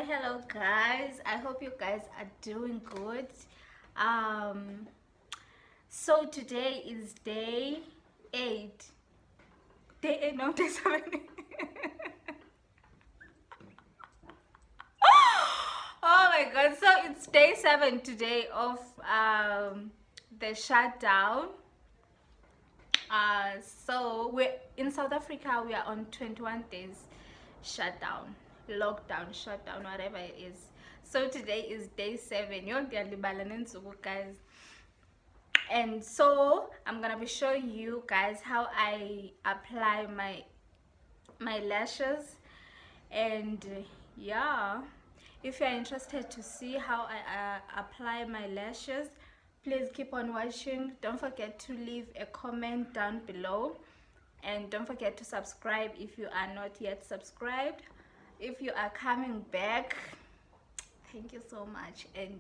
Hello guys, I hope you guys are doing good. um so today is day 8, no, day 7. Oh my god, so it's day 7 today of the shutdown. So we're in South Africa. We are on 21 days shutdown, lockdown, shutdown, whatever it is. So today is day 7. You're guys. And so I'm gonna be showing you guys how I apply my lashes. And yeah, if you're interested to see how I apply my lashes, please keep on watching. Don't forget to leave a comment down below, and don't forget to subscribe if you are not yet subscribed. If you are coming back, thank you so much, and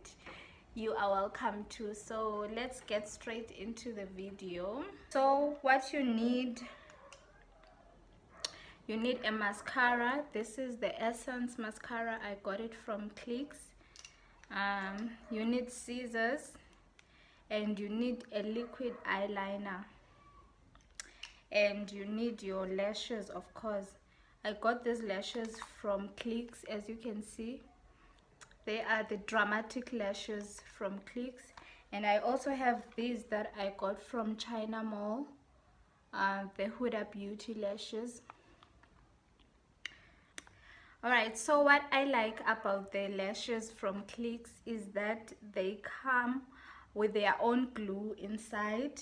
you are welcome too. So let's get straight into the video. So what you need a mascara. This is the Essence mascara. I got it from Clicks. You need scissors, and you need a liquid eyeliner, and you need your lashes, of course. I got these lashes from Clicks. As you can see, they are the dramatic lashes from Clicks. And I also have these that I got from China Mall, the Huda Beauty lashes. Alright, so what I like about the lashes from Clicks is that they come with their own glue inside,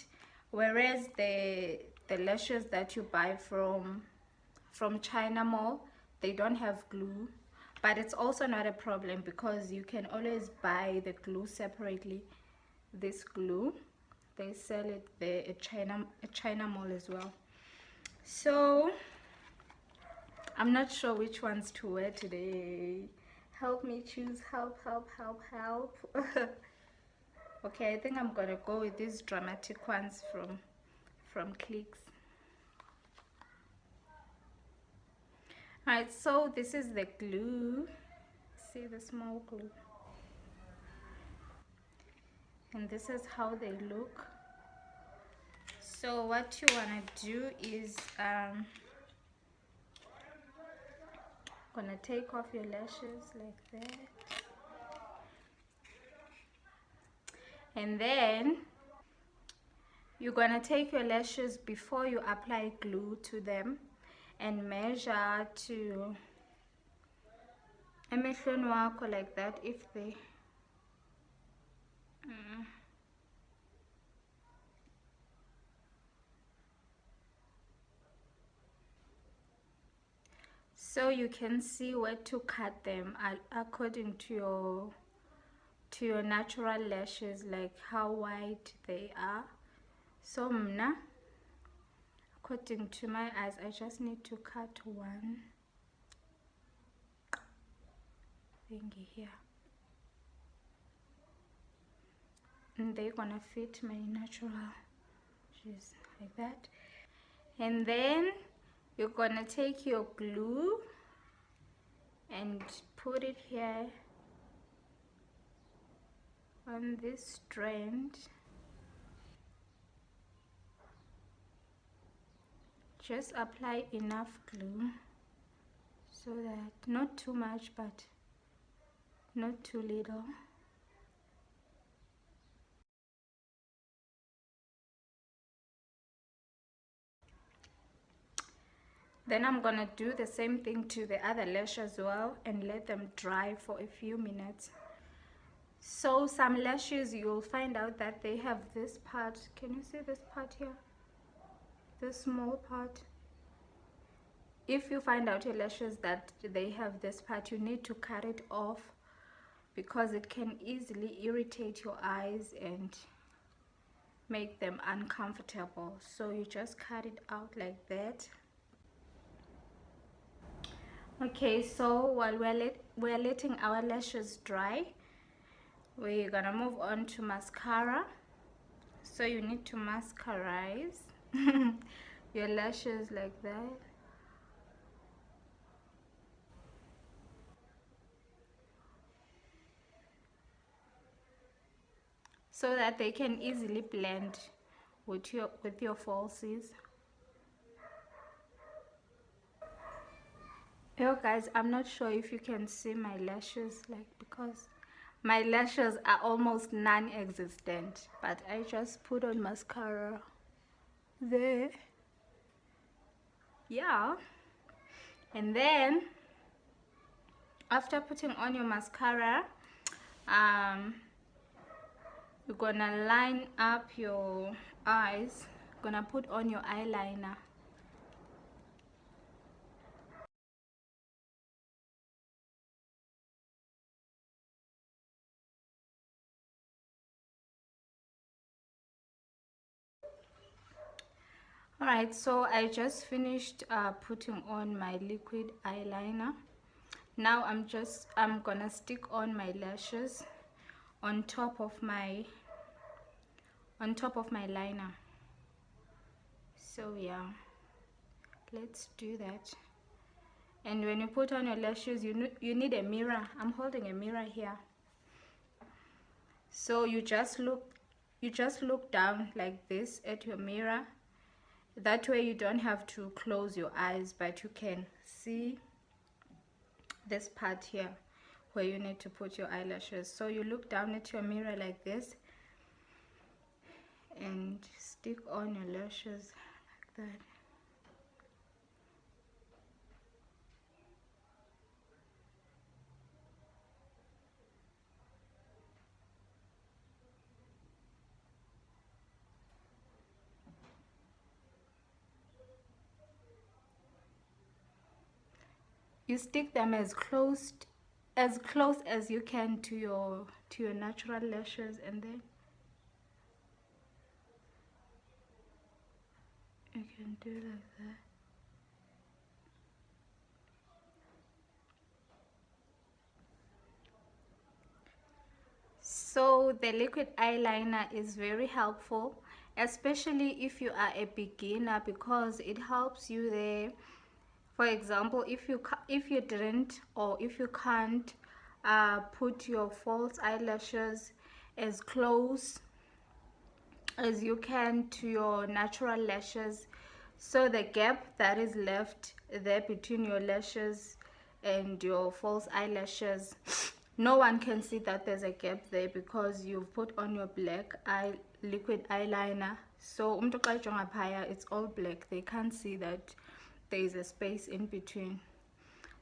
whereas the lashes that you buy from China Mall, they don't have glue. But it's also not a problem because you can always buy the glue separately. This glue, they sell it there at China Mall as well. So I'm not sure which ones to wear today. Help me choose. Help. Okay, I think I'm gonna go with these dramatic ones from Clicks. Alright, so this is the glue. See the small glue. And this is how they look. So what you wanna do is gonna take off your lashes like that, and then you're gonna take your lashes before you apply glue to them and measure to emehlweni wakho like that. If they so you can see where to cut them according to your natural lashes, like how wide they are. So mna, according to my eyes, I just need to cut one thingy here, and they're gonna fit my natural lashes like that. And then you're gonna take your glue and put it here on this strand. Just apply enough glue so that not too much but not too little. Then I'm gonna do the same thing to the other lash as well and let them dry for a few minutes. So some lashes, you'll find out that they have this part. Can you see this part here? This small part. If you find out your lashes that they have this part, you need to cut it off because it can easily irritate your eyes and make them uncomfortable. So you just cut it out like that. Okay, so while we're letting our lashes dry, we're gonna move on to mascara. So you need to mascarize your lashes like that. so that they can easily blend with your falsies. Yo guys, I'm not sure if you can see my lashes, like, because my lashes are almost non-existent, but I just put on mascara there. Yeah, and then after putting on your mascara, you're gonna line up your eyes, gonna put on your eyeliner. Alright, so I just finished putting on my liquid eyeliner. Now I'm gonna stick on my lashes on top of my liner. So yeah, let's do that. And when you put on your lashes, you need a mirror. I'm holding a mirror here. So you just look down like this at your mirror. That way you don't have to close your eyes, but you can see this part here where you need to put your eyelashes. So you look down at your mirror like this and stick on your lashes like that. You stick them as close as you can to your natural lashes, and then you can do like that. So the liquid eyeliner is very helpful, especially if you are a beginner, because it helps you there. For example, if you didn't, or if you can't put your false eyelashes as close as you can to your natural lashes, so the gap that is left there between your lashes and your false eyelashes, no one can see that there's a gap there because you've put on your black liquid eyeliner. So it's all black, they can't see that there is a space in between.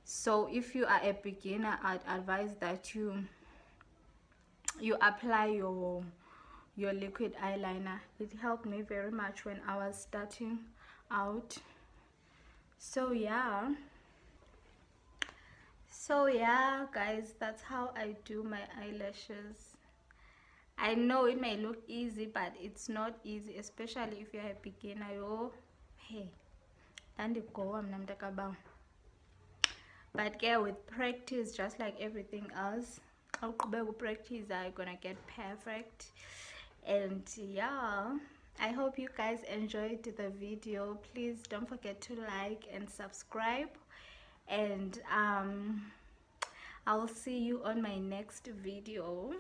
So if you are a beginner, I'd advise that you apply your liquid eyeliner. It helped me very much when I was starting out. So yeah, guys, that's how I do my eyelashes. I know it may look easy, but it's not easy, especially if you're a beginner. Yo, hey, and go, I'm not. But yeah, with practice, just like everything else, I'll practice, I'm gonna get perfect. And yeah, I hope you guys enjoyed the video. Please don't forget to like and subscribe, and I'll see you on my next video.